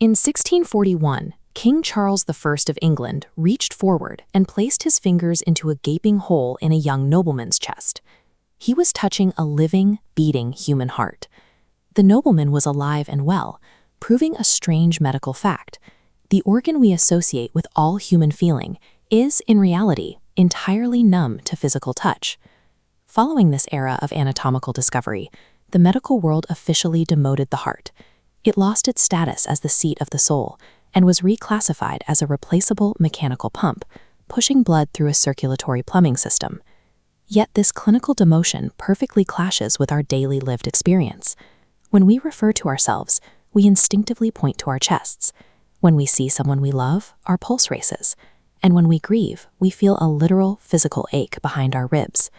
In 1641, King Charles I of England reached forward and placed his fingers into a gaping hole in a young nobleman's chest. He was touching a living, beating human heart. The nobleman was alive and well, proving a strange medical fact. The organ we associate with all human feeling is, in reality, entirely numb to physical touch. Following this era of anatomical discovery, the medical world officially demoted the heart. It lost its status as the seat of the soul and was reclassified as a replaceable mechanical pump, pushing blood through a circulatory plumbing system. Yet this clinical demotion perfectly clashes with our daily lived experience. When we refer to ourselves, we instinctively point to our chests. When we see someone we love, our pulse races. And when we grieve, we feel a literal physical ache behind our ribs.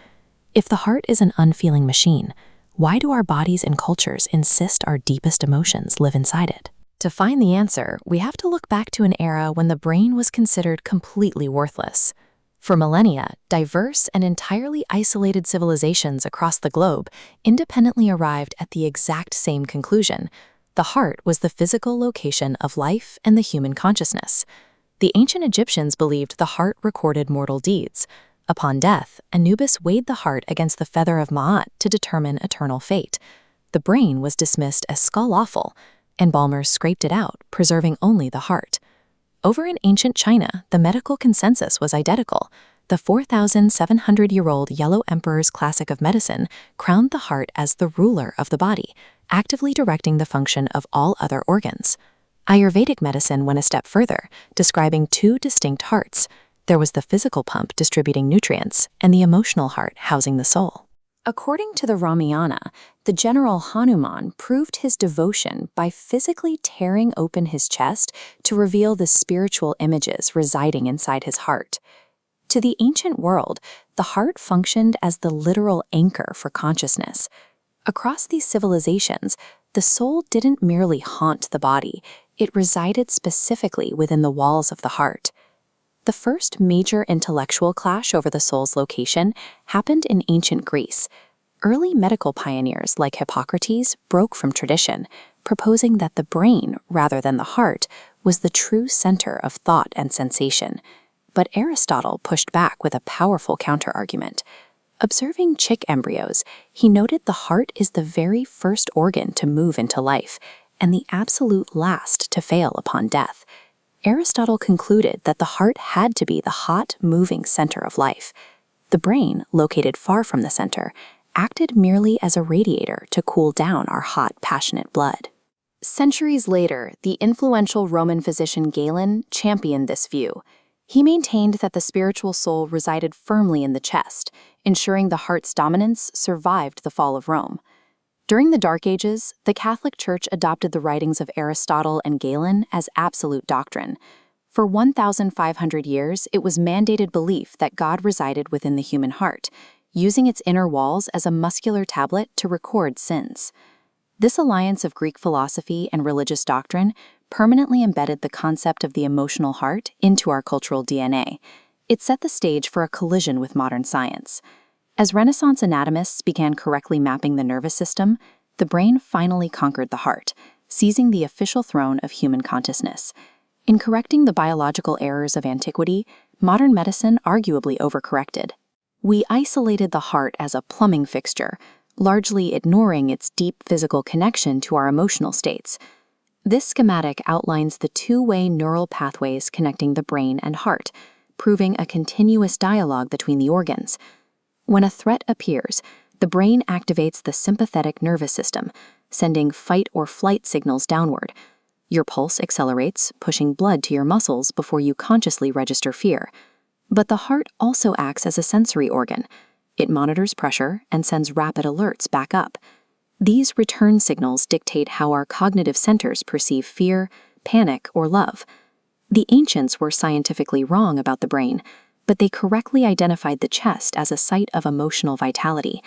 If the heart is an unfeeling machine, why do our bodies and cultures insist our deepest emotions live inside it? To find the answer, we have to look back to an era when the brain was considered completely worthless. For millennia, diverse and entirely isolated civilizations across the globe independently arrived at the exact same conclusion. The heart was the physical location of life and the human consciousness. The ancient Egyptians believed the heart recorded mortal deeds. Upon death, Anubis weighed the heart against the feather of Ma'at to determine eternal fate. The brain was dismissed as skull-awful. Embalmers scraped it out, preserving only the heart. Over in ancient China, the medical consensus was identical. The 4,700-year-old Yellow Emperor's classic of medicine crowned the heart as the ruler of the body, actively directing the function of all other organs. Ayurvedic medicine went a step further, describing two distinct hearts. There was the physical pump distributing nutrients and the emotional heart housing the soul. According to the Ramayana, the general Hanuman proved his devotion by physically tearing open his chest to reveal the spiritual images residing inside his heart. To the ancient world, the heart functioned as the literal anchor for consciousness. Across these civilizations, the soul didn't merely haunt the body, it resided specifically within the walls of the heart. The first major intellectual clash over the soul's location happened in ancient Greece. Early medical pioneers like Hippocrates broke from tradition, proposing that the brain, rather than the heart, was the true center of thought and sensation. But Aristotle pushed back with a powerful counterargument. Observing chick embryos, he noted the heart is the very first organ to move into life, and the absolute last to fail upon death. Aristotle concluded that the heart had to be the hot, moving center of life. The brain, located far from the center, acted merely as a radiator to cool down our hot, passionate blood. Centuries later, the influential Roman physician Galen championed this view. He maintained that the spiritual soul resided firmly in the chest, ensuring the heart's dominance survived the fall of Rome. During the Dark Ages, the Catholic Church adopted the writings of Aristotle and Galen as absolute doctrine. For 1,500 years, it was mandated belief that God resided within the human heart, using its inner walls as a muscular tablet to record sins. This alliance of Greek philosophy and religious doctrine permanently embedded the concept of the emotional heart into our cultural DNA. It set the stage for a collision with modern science. As Renaissance anatomists began correctly mapping the nervous system, the brain finally conquered the heart, seizing the official throne of human consciousness. In correcting the biological errors of antiquity, modern medicine arguably overcorrected. We isolated the heart as a plumbing fixture, largely ignoring its deep physical connection to our emotional states. This schematic outlines the two-way neural pathways connecting the brain and heart, proving a continuous dialogue between the organs. When a threat appears, the brain activates the sympathetic nervous system, sending fight or flight signals downward. Your pulse accelerates, pushing blood to your muscles before you consciously register fear. But the heart also acts as a sensory organ. It monitors pressure and sends rapid alerts back up. These return signals dictate how our cognitive centers perceive fear, panic, or love. The ancients were scientifically wrong about the brain, but they correctly identified the chest as a site of emotional vitality.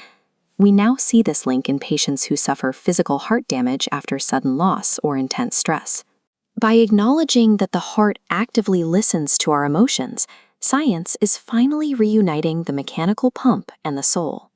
We now see this link in patients who suffer physical heart damage after sudden loss or intense stress. By acknowledging that the heart actively listens to our emotions, science is finally reuniting the mechanical pump and the soul.